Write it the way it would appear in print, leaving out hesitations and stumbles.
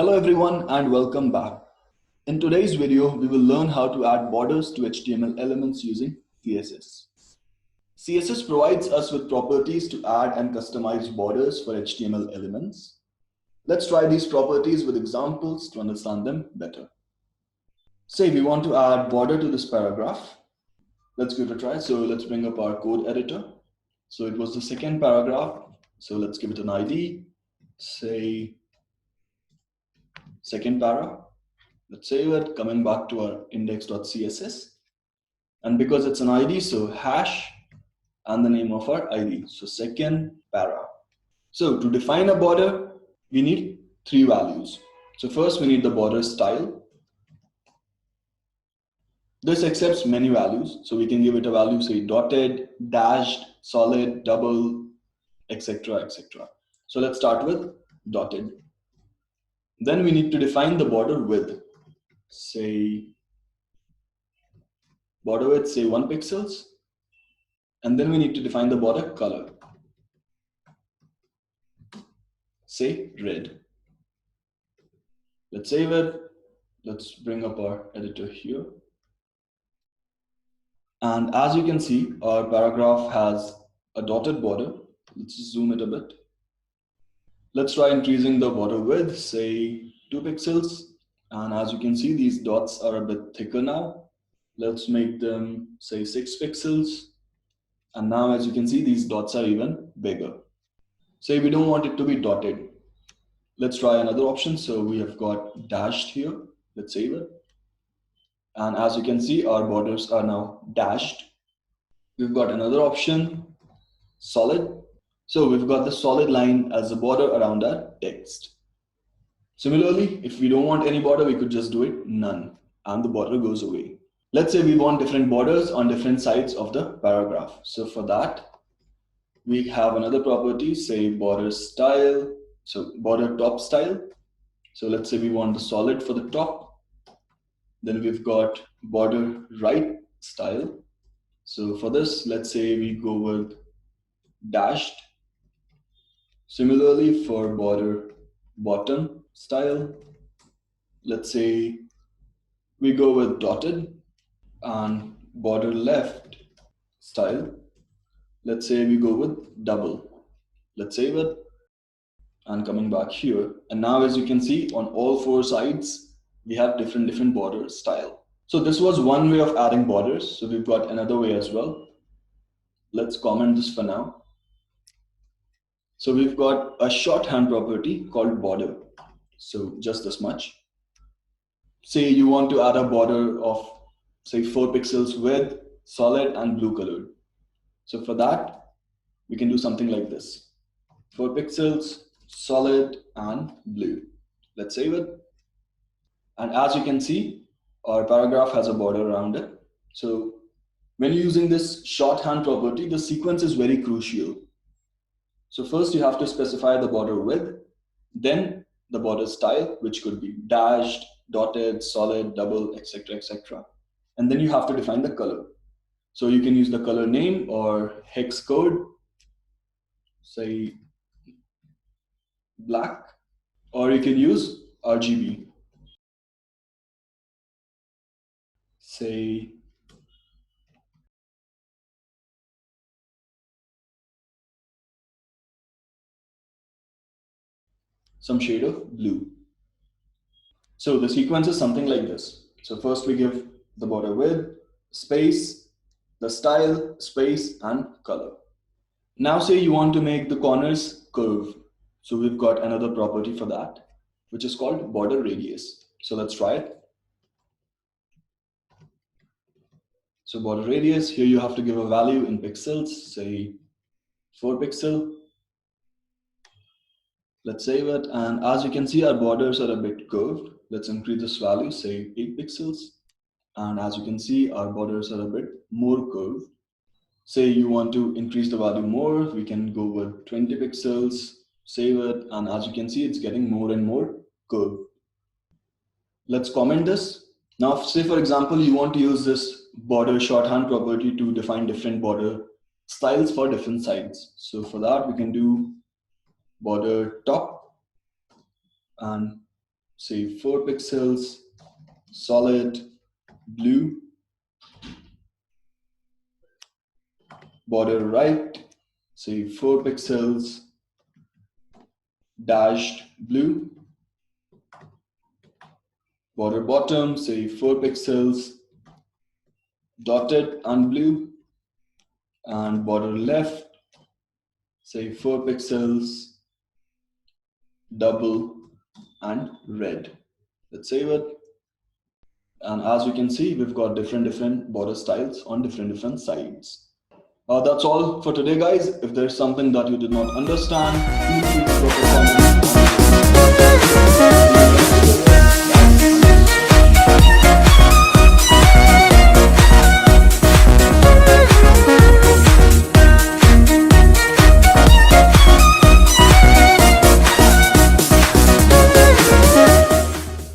Hello everyone and welcome back. In today's video, we will learn how to add borders to HTML elements using CSS. CSS provides us with properties to add and customize borders for HTML elements. Let's try these properties with examples to understand them better. Say we want to add border to this paragraph. Let's give it a try. So let's bring up our code editor. So it was the second paragraph. So let's give it an ID. Say second para. Let's save it, coming back to our index.css. And because it's an ID, so hash and the name of our ID. So second para. So to define a border, we need three values. So first we need the border style. This accepts many values. So we can give it a value, say dotted, dashed, solid, double, etc., etc. So let's start with dotted. Then we need to define the border width. Say border width, say 1 pixels. And then we need to define the border color. Say red. Let's save it. Let's bring up our editor here. And as you can see, our paragraph has a dotted border. Let's zoom it a bit. Let's try increasing the border width, say 2 pixels. And as you can see, these dots are a bit thicker now. Let's make them say 6 pixels. And now as you can see, these dots are even bigger. Say we don't want it to be dotted. Let's try another option. So we have got dashed here. Let's save it. And as you can see, our borders are now dashed. We've got another option, solid. So we've got the solid line as a border around our text. Similarly, if we don't want any border, we could just do it none, and the border goes away. Let's say we want different borders on different sides of the paragraph. So for that, we have another property, say border style. So border top style. So let's say we want the solid for the top. Then we've got border right style. So for this, let's say we go with dashed. Similarly for border bottom style, let's say we go with dotted. And border left style, let's say we go with double. Let's save it. And coming back here. And now as you can see, on all four sides, we have different border style. So this was one way of adding borders. So we've got another way as well. Let's comment this for now. So we've got a shorthand property called border. So just this much. Say you want to add a border of say 4 pixels with solid and blue colored. So for that, we can do something like this. 4 pixels, solid and blue. Let's save it. And as you can see, our paragraph has a border around it. So when you're using this shorthand property, the sequence is very crucial. So first you have to specify the border width, then the border style, which could be dashed, dotted, solid, double, etc., etc. And then you have to define the color. So you can use the color name or hex code, say black, or you can use RGB. Say some shade of blue. So the sequence is something like this. So first we give the border width, space, the style, space, and color. Now say you want to make the corners curve. So we've got another property for that, which is called border radius. So let's try it. So border radius, here you have to give a value in pixels, say 4 pixel. Let's save it. And as you can see, our borders are a bit curved. Let's increase this value, say 8 pixels. And as you can see, our borders are a bit more curved. Say you want to increase the value more, we can go with 20 pixels, save it. And as you can see, it's getting more and more curved. Let's comment this. Now, say for example, you want to use this border shorthand property to define different border styles for different sides. So for that, we can do border top and say 4 pixels, solid blue. Border right, say 4 pixels, dashed blue. Border bottom, say 4 pixels, dotted and blue. And border left, say 4 pixels, double and red. Let's save it. And as you can see, we've got different border styles on different sides. That's all for today, guys. If there's something that you did not understand, feel free to drop a comment.